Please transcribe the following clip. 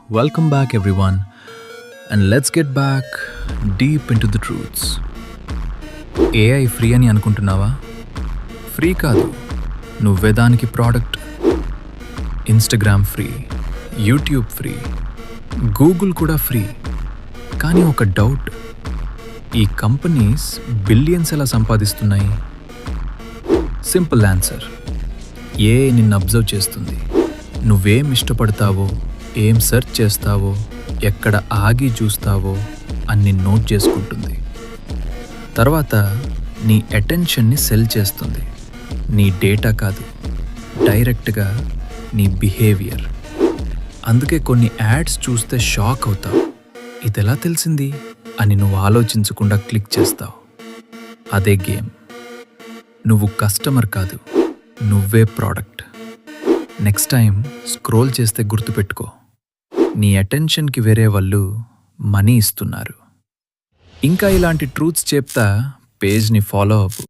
Welcome back, everyone, and let's get back deep into the truths. AI free అని అనుకుంటున్నావా? Free కాదు, నువ్వే దానికి product. Instagram free, YouTube free, Google కూడా free. కానీ ఒక డౌట్, ఈ కంపెనీస్ బిలియన్స్ ఎలా సంపాదిస్తున్నాయి? సింపుల్ ఆన్సర్, AI నిన్ను అబ్జర్వ్ చేస్తుంది. నువ్వేం ఇష్టపడతావో, ఏం సెర్చ్ చేస్తావో, ఎక్కడ ఆగి చూస్తావో అన్ని నోట్ చేసుకుంటుంది. తర్వాత నీ అటెన్షన్ని సెల్ చేస్తుంది. నీ డేటా కాదు, డైరెక్ట్గా నీ బిహేవియర్. అందుకే కొన్ని యాడ్స్ చూస్తే షాక్ అవుతావు. ఇదెలా తెలిసింది అని నువ్వు ఆలోచించకుండా క్లిక్ చేస్తావు. అదే గేమ్. నువ్వు కస్టమర్ కాదు, నువ్వే ప్రోడక్ట్. నెక్స్ట్ టైం స్క్రోల్ చేస్తే గుర్తుపెట్టుకో, నీ అటెన్షన్కి వేరే వాళ్ళు మనీ ఇస్తున్నారు. ఇంకా ఇలాంటి ట్రూత్స్ చెప్తా పేజ్ని ఫాలో అవ్వు.